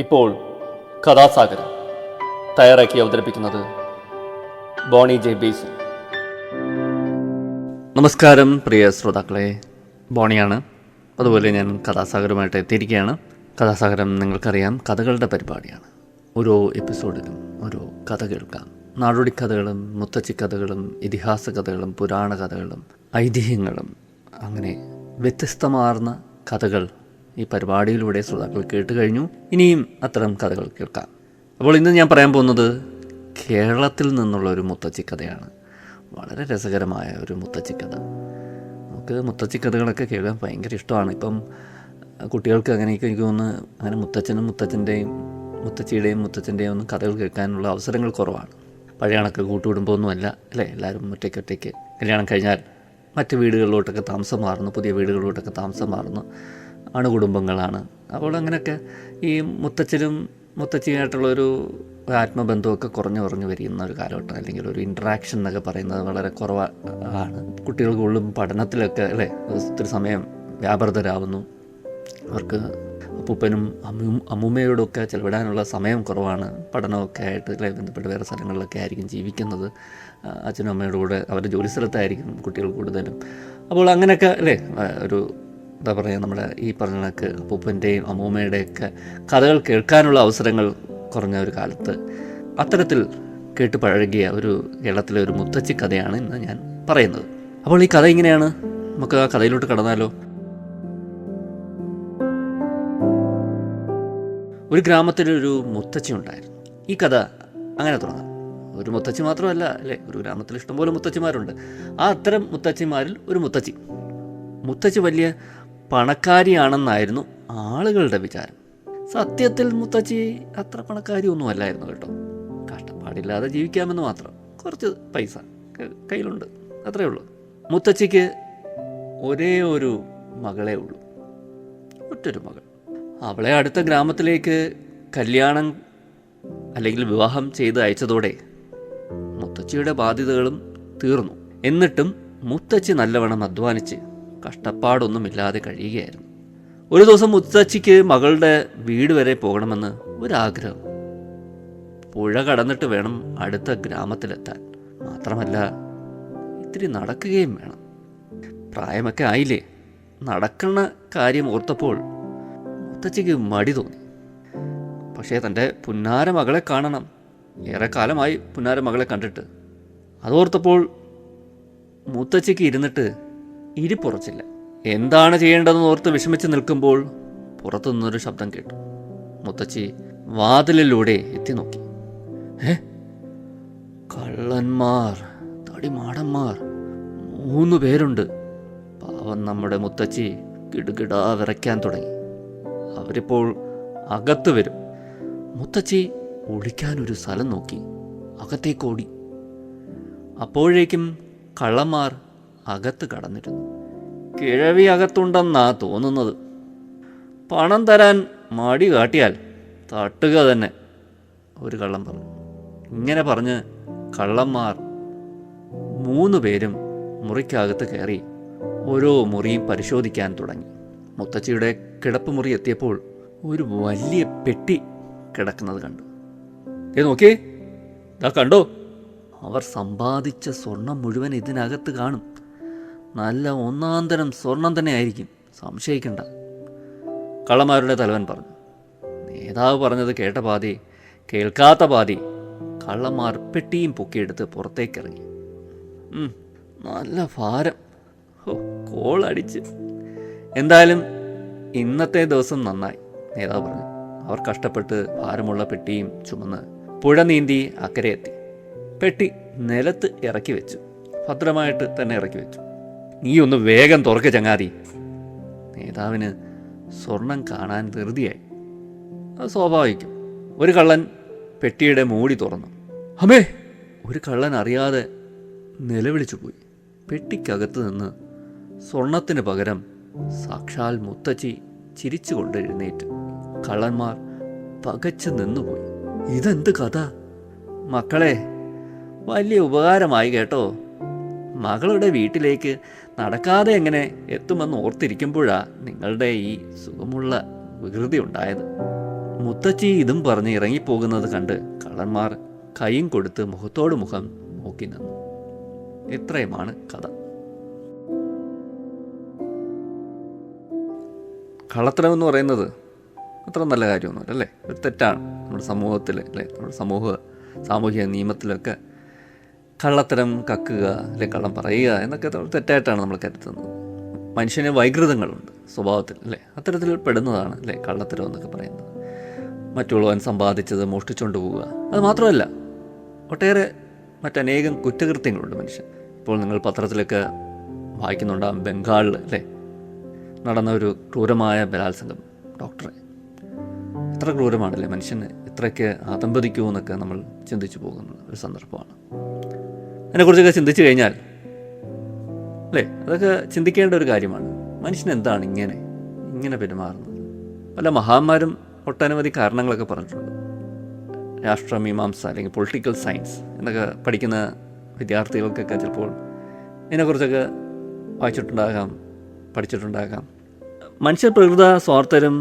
ഇപ്പോൾ കഥാസാഗരം തയ്യാറാക്കി അവതരിപ്പിക്കുന്നത് ബോണി ജെ ബേസിൽ. നമസ്കാരം പ്രിയ ശ്രോതാക്കളെ, ബോണിയാണ്. അതുപോലെ ഞാൻ കഥാസാഗരമായിട്ട് എത്തിയിരിക്കുകയാണ്. കഥാസാഗരം നിങ്ങൾക്കറിയാം, കഥകളുടെ പരിപാടിയാണ്. ഓരോ എപ്പിസോഡിലും ഓരോ കഥ കേൾക്കാം. നാടോടി കഥകളും മുത്തച്ഛി കഥകളും ഇതിഹാസ കഥകളും പുരാണ കഥകളും ഐതിഹ്യങ്ങളും അങ്ങനെ വ്യത്യസ്തമാർന്ന കഥകൾ ഈ പരിപാടിയിലൂടെ ശ്രോതാക്കൾ കേട്ട് കഴിഞ്ഞു. ഇനിയും അത്തരം കഥകൾ കേൾക്കാം. അപ്പോൾ ഇന്ന് ഞാൻ പറയാൻ പോകുന്നത് കേരളത്തിൽ നിന്നുള്ള ഒരു മുത്തച്ഛി കഥയാണ്. വളരെ രസകരമായ ഒരു മുത്തച്ഛി കഥ. നമുക്ക് മുത്തച്ഛി കഥകളൊക്കെ കേൾക്കാൻ ഭയങ്കര ഇഷ്ടമാണ്. ഇപ്പം കുട്ടികൾക്ക് അങ്ങനെയൊക്കെ എനിക്ക് തോന്നുന്നു, അങ്ങനെ മുത്തച്ഛൻ്റെയും മുത്തച്ഛൻ്റെയും ഒന്നും കഥകൾ കേൾക്കാനുള്ള അവസരങ്ങൾ കുറവാണ്. പഴയ കണക്ക് കൂട്ടുകുടുംബമൊന്നുമല്ല അല്ലേ? എല്ലാവരും ഒറ്റയ്ക്ക് കല്യാണം കഴിഞ്ഞാൽ മറ്റ് വീടുകളിലോട്ടൊക്കെ താമസം മാറുന്നു, പുതിയ വീടുകളിലോട്ടൊക്കെ താമസം മാറുന്നു, അണുകുടുംബങ്ങളാണ്. അപ്പോൾ അങ്ങനെയൊക്കെ ഈ മുത്തച്ഛനും മുത്തച്ഛിയായിട്ടുള്ളൊരു ആത്മബന്ധമൊക്കെ കുറഞ്ഞു വരുന്ന ഒരു കാലഘട്ടം, അല്ലെങ്കിൽ ഒരു ഇൻട്രാക്ഷൻ എന്നൊക്കെ പറയുന്നത് വളരെ കുറവാണ്. കുട്ടികൾക്കുള്ളും പഠനത്തിലൊക്കെ അല്ലേ ഒത്തിരി സമയം വ്യാപൃതരാകുന്നു. അവർക്ക് അപ്പൂപ്പനും അമ്മൂമ്മയോടൊക്കെ ചെലവിടാനുള്ള സമയം കുറവാണ്. പഠനമൊക്കെ ആയിട്ട് അല്ലേ ബന്ധപ്പെട്ട് വേറെ സ്ഥലങ്ങളിലൊക്കെ ആയിരിക്കും ജീവിക്കുന്നത്. അച്ഛനും അമ്മയുടെ കൂടെ അവരുടെ ജോലി സ്ഥലത്തായിരിക്കും കുട്ടികൾ കൂടുതലും. അപ്പോൾ അങ്ങനെയൊക്കെ അല്ലേ ഒരു എന്താ പറയുക, നമ്മുടെ ഈ പറഞ്ഞ അപ്പൂപ്പൻ്റെയും അമ്മൂമ്മയുടെയൊക്കെ കഥകൾ കേൾക്കാനുള്ള അവസരങ്ങൾ കുറഞ്ഞ ഒരു കാലത്ത് അത്തരത്തിൽ കേട്ട് പഴകിയ ഒരു കേരളത്തിലെ ഒരു മുത്തച്ഛി കഥയാണ് ഇന്ന് ഞാൻ പറയുന്നത്. അപ്പോൾ ഈ കഥ ഇങ്ങനെയാണ്. നമുക്ക് ആ കഥയിലോട്ട് കടന്നാലോ? ഒരു ഗ്രാമത്തിലൊരു മുത്തച്ഛി ഉണ്ടായിരുന്നു. ഈ കഥ അങ്ങനെ തുടങ്ങാം. ഒരു മുത്തച്ഛി മാത്രമല്ല അല്ലേ, ഒരു ഗ്രാമത്തിൽ ഇഷ്ടംപോലെ മുത്തച്ഛിമാരുണ്ട്. ആ അത്തരം മുത്തച്ഛിമാരിൽ ഒരു മുത്തച്ഛി വലിയ പണക്കാരിയാണെന്നായിരുന്നു ആളുകളുടെ വിചാരം. സത്യത്തിൽ മുത്തച്ഛി അത്ര പണക്കാരിയൊന്നും അല്ലായിരുന്നു കേട്ടോ. കഷ്ടപ്പാടില്ലാതെ ജീവിക്കാമെന്ന് മാത്രം. കുറച്ച് പൈസ കയ്യിലുണ്ട്, അത്രയേ ഉള്ളൂ. മുത്തച്ഛിക്ക് ഒരേ ഒരു മകളേ ഉള്ളൂ, ഒറ്റൊരു മകൾ. അവളെ അടുത്ത ഗ്രാമത്തിലേക്ക് കല്യാണം അല്ലെങ്കിൽ വിവാഹം ചെയ്ത് അയച്ചതോടെ മുത്തച്ഛിയുടെ ബാധ്യതകളും തീർന്നു. എന്നിട്ടും മുത്തച്ഛി നല്ലവണ്ണം അധ്വാനിച്ച് കഷ്ടപ്പാടൊന്നുമില്ലാതെ കഴിയുകയായിരുന്നു. ഒരു ദിവസം മുത്തച്ഛിക്ക് മകളുടെ വീട് വരെ പോകണമെന്ന് ഒരാഗ്രഹം. പുഴ കടന്നിട്ട് വേണം അടുത്ത ഗ്രാമത്തിലെത്താൻ. മാത്രമല്ല ഇത്തിരി നടക്കുകയും വേണം. പ്രായമൊക്കെ ആയില്ലേ. നടക്കുന്ന കാര്യം ഓർത്തപ്പോൾ മുത്തച്ഛിക്ക് മടി തോന്നി. പക്ഷേ തൻ്റെ പുന്നാര മകളെ കാണണം. ഏറെ കാലമായി പുന്നാര മകളെ കണ്ടിട്ട്. അതോർത്തപ്പോൾ മുത്തച്ഛിക്ക് ഇരുന്നിട്ട് ഇരിപ്പുറച്ചില്ല. എന്താണ് ചെയ്യേണ്ടതെന്ന് ഓർത്ത് വിഷമിച്ച് നിൽക്കുമ്പോൾ പുറത്തുനിന്നൊരു ശബ്ദം കേട്ടു. മുത്തച്ഛി വാതിലിലൂടെ എത്തി നോക്കി. കള്ളന്മാർ, തടിമാടന്മാർ 3 പേരുണ്ട്. പാവം നമ്മുടെ മുത്തച്ഛി കിടുകിടാ വിറയ്ക്കാൻ തുടങ്ങി. അവരിപ്പോൾ അകത്ത് വരും. മുത്തച്ഛി ഒളിക്കാനൊരു സ്ഥലം നോക്കി അകത്തേക്കോടി. അപ്പോഴേക്കും കള്ളന്മാർ അകത്ത് കടന്നിരുന്നു. കിഴവി അകത്തുണ്ടെന്നാ തോന്നുന്നത്. പണം തരാൻ മടി കാട്ടിയാൽ തട്ടുക തന്നെ, ഒരു കള്ളൻ പറഞ്ഞു. ഇങ്ങനെ പറഞ്ഞ് കള്ളന്മാർ 3 പേരും മുറിക്കകത്ത് കയറി ഓരോ മുറിയും പരിശോധിക്കാൻ തുടങ്ങി. മുത്തച്ഛിയുടെ കിടപ്പ് മുറി എത്തിയപ്പോൾ ഒരു വലിയ പെട്ടി കിടക്കുന്നത് കണ്ടു. നോക്കിയേ, ഇതാ കണ്ടോ, അവർ സമ്പാദിച്ച സ്വർണം മുഴുവൻ ഇതിനകത്ത് കാണും. നല്ല ഒന്നാന്തരം സ്വർണം തന്നെ ആയിരിക്കും, സംശയിക്കണ്ട, കള്ളന്മാരുടെ തലവൻ പറഞ്ഞു. നേതാവ് പറഞ്ഞത് കേട്ട പാതി കേൾക്കാത്ത പാതി കള്ളന്മാർ പെട്ടിയും പൊക്കിയെടുത്ത് പുറത്തേക്കിറങ്ങി. നല്ല ഭാരം, കോളടിച്ച്. എന്തായാലും ഇന്നത്തെ ദിവസം നന്നായി, നേതാവ് പറഞ്ഞു. അവർ കഷ്ടപ്പെട്ട് ഭാരമുള്ള പെട്ടിയും ചുമന്ന് പുഴ നീന്തി അക്കരെ എത്തി. പെട്ടി നിലത്ത് ഇറക്കി വെച്ചു, ഭദ്രമായിട്ട് തന്നെ ഇറക്കി വെച്ചു. നീ ഒന്ന് വേഗം തുറക്ക് ചങ്ങാതി. നേതാവിന് സ്വർണം കാണാൻ ധൃതിയായി. അത് സ്വാഭാവികം. ഒരു കള്ളൻ പെട്ടിയുടെ മൂടി തുറന്നു. അമ്മേ! ഒരു കള്ളൻ അറിയാതെ നിലവിളിച്ചു പോയി. പെട്ടിക്കകത്ത് നിന്ന് സ്വർണത്തിന് പകരം സാക്ഷാൽ മുത്തച്ഛി ചിരിച്ചുകൊണ്ട് എഴുന്നേറ്റ്. കള്ളന്മാർ പകച്ചു നിന്നുപോയി. ഇതെന്ത് കഥ? മക്കളെ, വലിയ ഉപകാരമായി കേട്ടോ. മകളുടെ വീട്ടിലേക്ക് നടക്കാതെ എങ്ങനെ എത്തുമെന്ന് ഓർത്തിരിക്കുമ്പോഴാണ് നിങ്ങളുടെ ഈ സുഖമുള്ള വികൃതി ഉണ്ടായത്. മുത്തച്ഛി ഇതും പറഞ്ഞ് ഇറങ്ങിപ്പോകുന്നത് കണ്ട് കള്ളന്മാർ കൈയും കൊടുത്ത് മുഖത്തോട് മുഖം നോക്കി നിന്നു. ഇത്രയുമാണ് കഥ. കള്ളത്തരം എന്ന് പറയുന്നത് അത്ര നല്ല കാര്യമൊന്നുമില്ല അല്ലേ, ഒരു തെറ്റാണ്. നമ്മുടെ സമൂഹത്തിൽ അല്ലേ, നമ്മുടെ സാമൂഹിക നിയമത്തിലൊക്കെ കള്ളത്തരം കക്കുക അല്ലെ കള്ളം പറയുക എന്നൊക്കെ തെറ്റായിട്ടാണ് നമ്മൾ കരുതുന്നത്. മനുഷ്യന് വൈകൃതങ്ങളുണ്ട് സ്വഭാവത്തിൽ അല്ലേ, അത്തരത്തിൽ പെടുന്നതാണ് അല്ലേ കള്ളത്തരം എന്നൊക്കെ പറയുന്നത്. മറ്റുള്ളവൻ സമ്പാദിച്ചത് മോഷ്ടിച്ചുകൊണ്ട് പോവുക, അത് മാത്രമല്ല ഒട്ടേറെ മറ്റനേകം കുറ്റകൃത്യങ്ങളുണ്ട് മനുഷ്യൻ. ഇപ്പോൾ നിങ്ങൾ പത്രത്തിലൊക്കെ വായിക്കുന്നുണ്ടാകും, ബംഗാളിൽ അല്ലേ നടന്ന ഒരു ക്രൂരമായ ബലാത്സംഗം. ഡോക്ടറെ എത്ര ക്രൂരമാണല്ലേ, മനുഷ്യന് ഇത്രയ്ക്ക് ആതമ്പതിക്കുമോ എന്നൊക്കെ നമ്മൾ ചിന്തിച്ചു പോകുന്ന ഒരു സന്ദർഭമാണ്. അതിനെക്കുറിച്ചൊക്കെ ചിന്തിച്ചു കഴിഞ്ഞാൽ അല്ലേ, അതൊക്കെ ചിന്തിക്കേണ്ട ഒരു കാര്യമാണ്. മനുഷ്യൻ എന്താണ് ഇങ്ങനെ പെരുമാറുന്നത്? പല മഹാന്മാരും ഒട്ടനവധി കാരണങ്ങളൊക്കെ പറഞ്ഞിട്ടുണ്ട്. രാഷ്ട്രമീമാംസ അല്ലെങ്കിൽ പൊളിറ്റിക്കൽ സയൻസ് എന്നൊക്കെ പഠിക്കുന്ന വിദ്യാർത്ഥികൾക്കൊക്കെ ചിലപ്പോൾ ഇതിനെക്കുറിച്ചൊക്കെ വായിച്ചിട്ടുണ്ടാകാം, പഠിച്ചിട്ടുണ്ടാകാം. മനുഷ്യർ പ്രകൃത സ്വാർത്ഥരും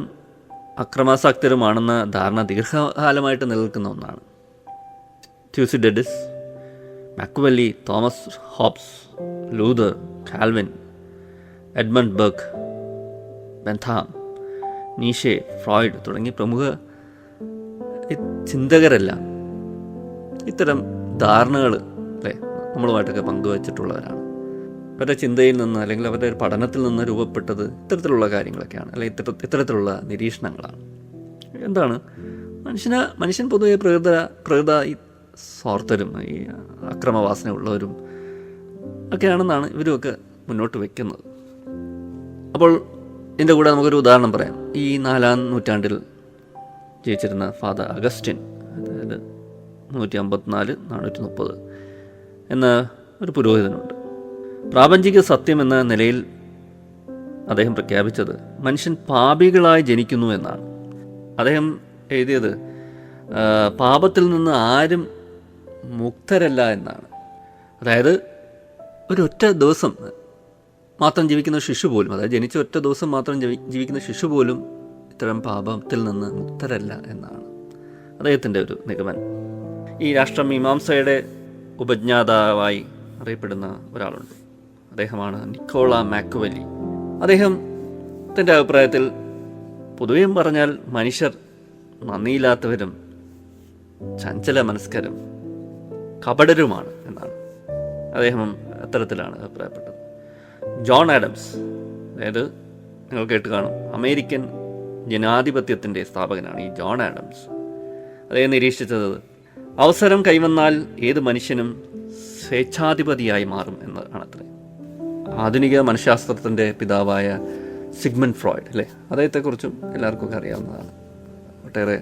അക്രമാസക്തരുമാണെന്ന ധാരണ ദീർഘകാലമായിട്ട് നിലനിൽക്കുന്ന ഒന്നാണ്. Thucydides, Machiavelli, Thomas Hobbes, Luther, Calvin, Edmund Burke, Bentham, Nietzsche, Freud തുടങ്ങി പ്രമുഖ ചിന്തകരെല്ലാം ഇത്തരം ധാരണകൾ അല്ലേ നമ്മളുമായിട്ടൊക്കെ പങ്കുവച്ചിട്ടുള്ളവരാണ്. അവരുടെ ചിന്തയിൽ നിന്ന് അല്ലെങ്കിൽ അവരുടെ ഒരു പഠനത്തിൽ നിന്ന് രൂപപ്പെട്ടത് ഇത്തരത്തിലുള്ള കാര്യങ്ങളൊക്കെയാണ്, അല്ലെങ്കിൽ ഇത്തരത്തിലുള്ള നിരീക്ഷണങ്ങളാണ്. എന്താണ് മനുഷ്യൻ പൊതുവെ പ്രകൃത ഈ സ്വാർത്ഥരും ഈ അക്രമവാസന ഉള്ളവരും ഒക്കെയാണെന്നാണ് ഇവരുമൊക്കെ മുന്നോട്ട് വയ്ക്കുന്നത്. അപ്പോൾ ഇതിൻ്റെ കൂടെ നമുക്കൊരു ഉദാഹരണം പറയാം. ഈ 4-ാം നൂറ്റാണ്ടിൽ ജീവിച്ചിരുന്ന ഫാദർ അഗസ്റ്റിൻ, അതായത് 154-430 എന്ന ഒരു പുരോഹിതനുണ്ട്. പ്രാപഞ്ചിക സത്യം എന്ന നിലയിൽ അദ്ദേഹം പ്രഖ്യാപിച്ചത് മനുഷ്യൻ പാപികളായി ജനിക്കുന്നു എന്നാണ്. അദ്ദേഹം എഴുതിയത് പാപത്തിൽ നിന്ന് ആരും മുക്തരല്ല എന്നാണ്. അതായത് ഒരൊറ്റ ദിവസം മാത്രം ജീവിക്കുന്ന ശിശു പോലും, അതായത് ജനിച്ച ഒറ്റ ദിവസം മാത്രം ജീവിക്കുന്ന ശിശു പോലും ഇത്തരം പാപത്തിൽ നിന്ന് മുക്തരല്ല എന്നാണ് അദ്ദേഹത്തിൻ്റെ ഒരു നിഗമനം. ഈ രാഷ്ട്രമീമാംസയുടെ ഉപജ്ഞാതാവായി അറിയപ്പെടുന്ന ഒരാളുണ്ട്. അദ്ദേഹമാണ് നിക്കോള മാക്വെല്ലി. അദ്ദേഹത്തിൻ്റെ അഭിപ്രായത്തിൽ പൊതുവെ പറഞ്ഞാൽ മനുഷ്യർ നന്ദിയില്ലാത്തവരും ചഞ്ചല മനസ്കരും കപടരുമാണ് എന്നാണ്. അദ്ദേഹം അത്തരത്തിലാണ് അഭിപ്രായപ്പെട്ടത്. ജോൺ ആഡംസ്, അതായത് നിങ്ങൾ കേട്ട് കാണും, അമേരിക്കൻ ജനാധിപത്യത്തിൻ്റെ സ്ഥാപകനാണ് ഈ ജോൺ ആഡംസ്. അദ്ദേഹം നിരീക്ഷിച്ചത് അവസരം കൈവന്നാൽ ഏത് മനുഷ്യനും സ്വേച്ഛാധിപതിയായി മാറും എന്നതാണത്രേ. ആധുനിക മനഃശാസ്ത്രത്തിൻ്റെ പിതാവായ സിഗ്മണ്ട് ഫ്രോയിഡ് അല്ലേ, അദ്ദേഹത്തെക്കുറിച്ചും എല്ലാവർക്കും ഒക്കെ അറിയാവുന്നതാണ്. ഒട്ടേറെ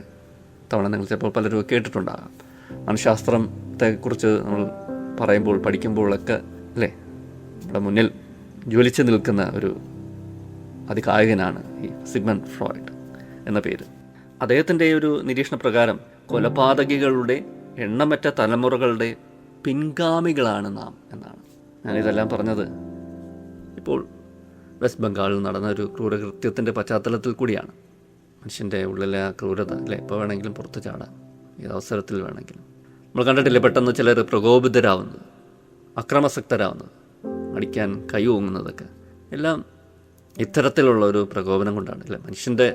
തവണ നിങ്ങൾ ചിലപ്പോൾ പലരും കേട്ടിട്ടുണ്ടാകാം. മനഃശാസ്ത്രത്തെക്കുറിച്ച് നമ്മൾ പഠിക്കുമ്പോഴൊക്കെ അല്ലേ നമ്മുടെ മുന്നിൽ ജ്വലിച്ച് നിൽക്കുന്ന ഒരു അതികായകനാണ് ഈ സിഗ്മണ്ട് ഫ്രോയിഡ് എന്ന പേര്. അദ്ദേഹത്തിൻ്റെ ഒരു നിരീക്ഷണ പ്രകാരം കൊലപാതകികളുടെ എണ്ണമറ്റ തലമുറകളുടെ പിൻഗാമികളാണ് നാം എന്നാണ്. ഞാനിതെല്ലാം പറഞ്ഞത് ഇപ്പോൾ വെസ്റ്റ് ബംഗാളിൽ നടന്ന ഒരു ക്രൂരകൃത്യത്തിൻ്റെ പശ്ചാത്തലത്തിൽ കൂടിയാണ്. മനുഷ്യൻ്റെ ഉള്ളിലെ ആ ക്രൂരത അല്ലേ എപ്പോൾ വേണമെങ്കിലും പുറത്ത് ചാടാം, ഏത് അവസരത്തിൽ വേണമെങ്കിലും. നമ്മൾ കണ്ടിട്ടില്ലേ പെട്ടെന്ന് ചിലർ പ്രകോപിതരാവുന്നത്, അക്രമാസക്തരാവുന്നത്, അടിക്കാൻ കൈ ഓങ്ങുന്നതൊക്കെ എല്ലാം ഇത്തരത്തിലുള്ള ഒരു പ്രകോപനം കൊണ്ടാണ് അല്ലേ. മനുഷ്യൻ്റെ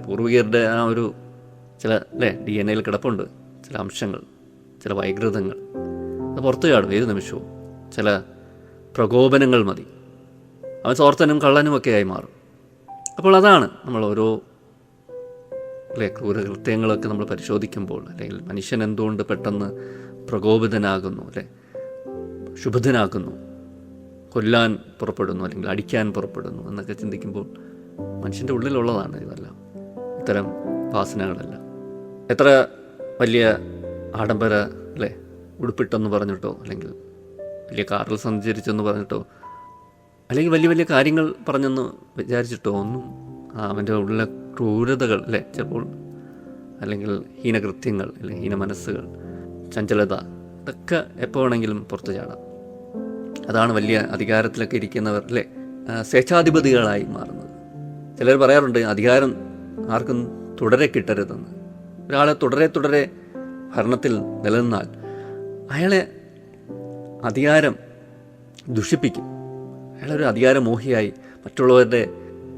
പൂർവികരുടെ ആ ഒരു ചില അല്ലേ DNA കിടപ്പുണ്ട് ചില അംശങ്ങൾ, ചില വൈകൃതങ്ങൾ. അത് പുറത്തു ചാടും ഏത് നിമിഷവും. ചില പ്രകോപനങ്ങൾ മതി, അവൻ സ്വാർത്ഥനും കള്ളനുമൊക്കെ ആയി മാറും. അപ്പോൾ അതാണ് നമ്മൾ ഓരോ അല്ലേ ക്രൂരകൃത്യങ്ങളൊക്കെ നമ്മൾ പരിശോധിക്കുമ്പോൾ, അല്ലെങ്കിൽ മനുഷ്യൻ എന്തുകൊണ്ട് പെട്ടെന്ന് പ്രകോപിതനാകുന്നു അല്ലേ, ശുഭധനാക്കുന്നു, കൊല്ലാൻ പുറപ്പെടുന്നു അല്ലെങ്കിൽ അടിക്കാൻ പുറപ്പെടുന്നു എന്നൊക്കെ ചിന്തിക്കുമ്പോൾ മനുഷ്യൻ്റെ ഉള്ളിലുള്ളതാണ് ഇതെല്ലാം, ഇത്തരം വാസനകളെല്ലാം. എത്ര വലിയ ആഡംബര അല്ലേ ഉടുപ്പിട്ടെന്ന് പറഞ്ഞിട്ടോ, അല്ലെങ്കിൽ വലിയ കാറിൽ സഞ്ചരിച്ചെന്ന് പറഞ്ഞിട്ടോ, അല്ലെങ്കിൽ വലിയ വലിയ കാര്യങ്ങൾ പറഞ്ഞെന്ന് വിചാരിച്ചിട്ടോ ഒന്നും അവൻ്റെ ഉള്ളിലെ ക്രൂരതകൾ അല്ലേ ചിലപ്പോൾ, അല്ലെങ്കിൽ ഹീനകൃത്യങ്ങൾ അല്ലെങ്കിൽ ഹീന മനസ്സുകൾ, ചഞ്ചലത, ഇതൊക്കെ എപ്പോൾ വേണമെങ്കിലും പുറത്തു ചാടാം. അതാണ് വലിയ അധികാരത്തിലൊക്കെ ഇരിക്കുന്നവർ അല്ലേ സ്വേച്ഛാധിപതികളായി മാറുന്നത്. ചിലർ പറയാറുണ്ട് അധികാരം ആർക്കും തുടരെ കിട്ടരുതെന്ന്. ഒരാളെ തുടരെ ഭരണത്തിൽ നിലനിന്നാൽ അയാളെ അധികാരം ദുഷിപ്പിക്കും. അയാളൊരു അധികാരമോഹിയായി മറ്റുള്ളവരുടെ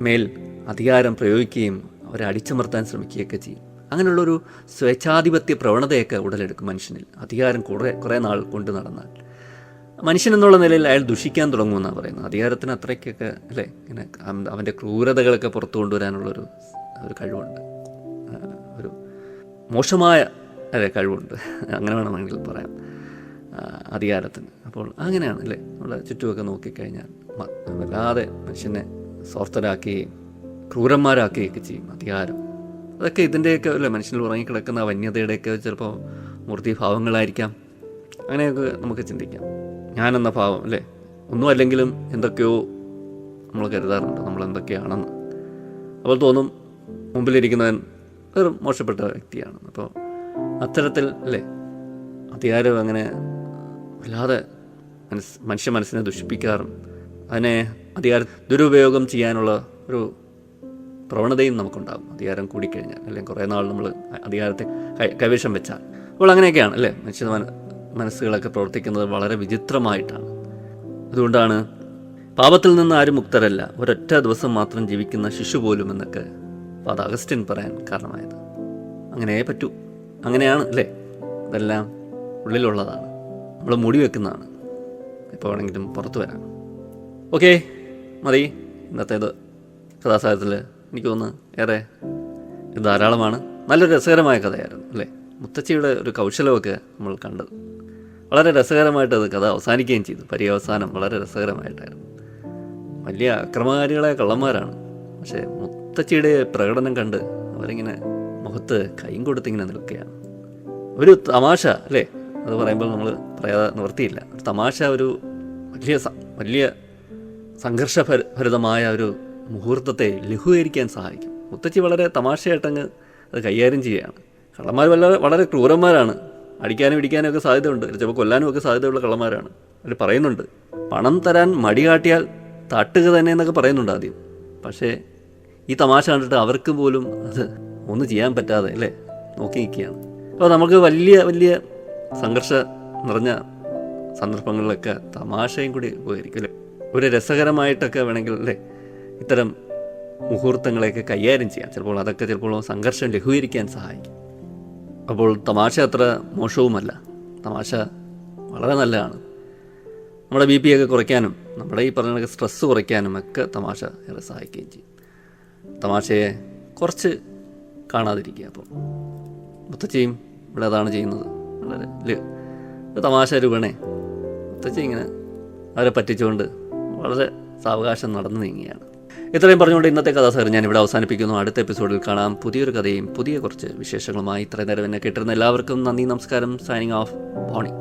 മേൽ അധികാരം പ്രയോഗിക്കുകയും അവരെ അടിച്ചമർത്താൻ ശ്രമിക്കുകയൊക്കെ ചെയ്യും. അങ്ങനെയുള്ളൊരു സ്വേച്ഛാധിപത്യ പ്രവണതയൊക്കെ ഉടലെടുക്കും മനുഷ്യനിൽ. അധികാരം കുറേ നാൾ കൊണ്ട് നടന്നാൽ മനുഷ്യൻ എന്നുള്ള നിലയിൽ അയാൾ ദുഷിക്കാൻ തുടങ്ങുമെന്നാണ് പറയുന്നത്. അധികാരത്തിന് അത്രയ്ക്കൊക്കെ അല്ലേ, ഇങ്ങനെ അവൻ്റെ ക്രൂരതകളൊക്കെ പുറത്തു കൊണ്ടുവരാനുള്ളൊരു കഴിവുണ്ട്, ഒരു മോശമായ കഴിവുണ്ട്, അങ്ങനെ വേണമെങ്കിൽ പറയാം അധികാരത്തിന്. അപ്പോൾ അങ്ങനെയാണ് അല്ലേ, നമ്മുടെ ചുറ്റുമൊക്കെ നോക്കിക്കഴിഞ്ഞാൽ വല്ലാതെ മനുഷ്യനെ സ്വാർത്ഥരാക്കുകയും ക്രൂരന്മാരാക്കുകയൊക്കെ ചെയ്യും അധികാരം. അതൊക്കെ ഇതിൻ്റെയൊക്കെ അല്ലേ, മനുഷ്യനിൽ ഉറങ്ങിക്കിടക്കുന്ന വന്യതയുടെയൊക്കെ ചിലപ്പോൾ മൂർത്തിഭാവങ്ങളായിരിക്കാം. അങ്ങനെയൊക്കെ നമുക്ക് ചിന്തിക്കാം. ഞാനെന്ന ഭാവം അല്ലേ, ഒന്നും അല്ലെങ്കിലും എന്തൊക്കെയോ നമ്മൾ കരുതാറുണ്ട് നമ്മൾ എന്തൊക്കെയാണെന്ന്. അപ്പോൾ തോന്നും മുമ്പിലിരിക്കുന്നവൻ വെറും മോശപ്പെട്ട വ്യക്തിയാണ്. അപ്പോൾ അത്തരത്തിൽ അല്ലേ അധികാരം അങ്ങനെ വല്ലാതെ മനുഷ്യ മനസ്സിനെ ദുഷിപ്പിക്കാറും അതിനെ ദുരുപയോഗം ചെയ്യാനുള്ള ഒരു പ്രവണതയും നമുക്കുണ്ടാകും അധികാരം കൂടിക്കഴിഞ്ഞാൽ, അല്ലെങ്കിൽ കുറേ നാൾ നമ്മൾ അധികാരത്തെ കൈവശം വെച്ചാൽ. അപ്പോൾ അങ്ങനെയൊക്കെയാണ് അല്ലേ മനുഷ്യ മനസ്സുകളൊക്കെ പ്രവർത്തിക്കുന്നത് വളരെ വിചിത്രമായിട്ടാണ്. അതുകൊണ്ടാണ് പാപത്തിൽ നിന്ന് ആരും മുക്തരല്ല, ഒരൊറ്റ ദിവസം മാത്രം ജീവിക്കുന്ന ശിശു പോലും എന്നൊക്കെ ഫാദർ അഗസ്റ്റിൻ പറയാൻ കാരണമായത്. അങ്ങനെയേ പറ്റൂ, അങ്ങനെയാണ് അല്ലേ, ഇതെല്ലാം ഉള്ളിലുള്ളതാണ്, നമ്മൾ മൂടി വെക്കുന്നതാണ്, എപ്പോൾ വേണമെങ്കിലും പുറത്തു വരാം. ഓക്കെ, മതി ഇന്നത്തേത് കഥാസാഹിത്യത്തിൽ. എനിക്ക് തോന്നുന്നു ഏറെ ഇത് ധാരാളമാണ്. നല്ലൊരു രസകരമായ കഥയായിരുന്നു അല്ലേ. മുത്തച്ഛിയുടെ ഒരു കൗശലമൊക്കെ നമ്മൾ കണ്ടത് വളരെ രസകരമായിട്ട് അത് കഥ അവസാനിക്കുകയും ചെയ്തു. പര്യവസാനം വളരെ രസകരമായിട്ടായിരുന്നു. വലിയ അക്രമകാരികളായ കള്ളന്മാരാണ്, പക്ഷേ മുത്തച്ഛിയുടെ പ്രകടനം കണ്ട് അവരിങ്ങനെ മുഖത്ത് കൈയും കൊടുത്തിങ്ങനെ നിൽക്കുകയാണ്. ഒരു തമാശ അല്ലേ, അത് പറയുമ്പോൾ നമ്മൾ പറയാതെ നിവർത്തിയില്ല. ഒരു തമാശ ഒരു വലിയ സംഘർഷഭരിതമായ ഒരു മുഹൂർത്തത്തെ ലഘൂകരിക്കാൻ സഹായിക്കും. മുത്തച്ഛി വളരെ തമാശയായിട്ടങ്ങ് അത് കൈകാര്യം ചെയ്യുകയാണ്. കള്ളന്മാർ വളരെ ക്രൂരന്മാരാണ്, അടിക്കാനും ഇടിക്കാനും ഒക്കെ സാധ്യതയുണ്ട്, ചിലപ്പോൾ കൊല്ലാനും ഒക്കെ സാധ്യതയുള്ള കള്ളന്മാരാണ്. അവർ പറയുന്നുണ്ട് പണം തരാൻ മടി കാട്ടിയാൽ തട്ടുക തന്നെ എന്നൊക്കെ പറയുന്നുണ്ട് ആദ്യം. പക്ഷേ ഈ തമാശ കണ്ടിട്ട് അവർക്ക് പോലും അത് ഒന്നും ചെയ്യാൻ പറ്റാതെ അല്ലേ നോക്കി നിൽക്കുകയാണ്. അപ്പോൾ നമുക്ക് വലിയ സംഘർഷ നിറഞ്ഞ സന്ദർഭങ്ങളിലൊക്കെ തമാശയും കൂടി ഉപകരിക്കും അല്ലേ. ഒരു രസകരമായിട്ടൊക്കെ വേണമെങ്കിൽ അല്ലേ ഇത്തരം മുഹൂർത്തങ്ങളെയൊക്കെ കൈകാര്യം ചെയ്യാം. ചിലപ്പോൾ സംഘർഷം ലഘൂകരിക്കാൻ സഹായിക്കും. അപ്പോൾ തമാശ അത്ര മോശവുമല്ല, തമാശ വളരെ നല്ലതാണ്. നമ്മുടെ BP ഒക്കെ കുറയ്ക്കാനും നമ്മുടെ ഈ പറഞ്ഞ സ്ട്രെസ്സ് കുറയ്ക്കാനും ഒക്കെ തമാശ ഏറെ സഹായിക്കുകയും ചെയ്യും. തമാശയെ കുറച്ച് കാണാതിരിക്കുക. അപ്പോൾ മുത്തച്ഛയും ഇവിടെ അതാണ് ചെയ്യുന്നത്. വളരെ തമാശ രൂപണേ മുത്തച്ഛി ഇങ്ങനെ അവരെ പറ്റിച്ചുകൊണ്ട് വളരെ സാവകാശം നടന്നു നീങ്ങുകയാണ്. ഇത്രയും പറഞ്ഞുകൊണ്ട് ഇന്നത്തെ കഥാസാരം ഞാൻ ഇവിടെ അവസാനിപ്പിക്കുന്നു. അടുത്ത എപ്പിസോഡിൽ കാണാം പുതിയൊരു കഥയും പുതിയ കുറച്ച് വിശേഷങ്ങളുമായി. ഇത്രയും നേരം എന്നെ കേട്ടിരുന്ന എല്ലാവർക്കും നന്ദി, നമസ്കാരം. Signing off, Boney.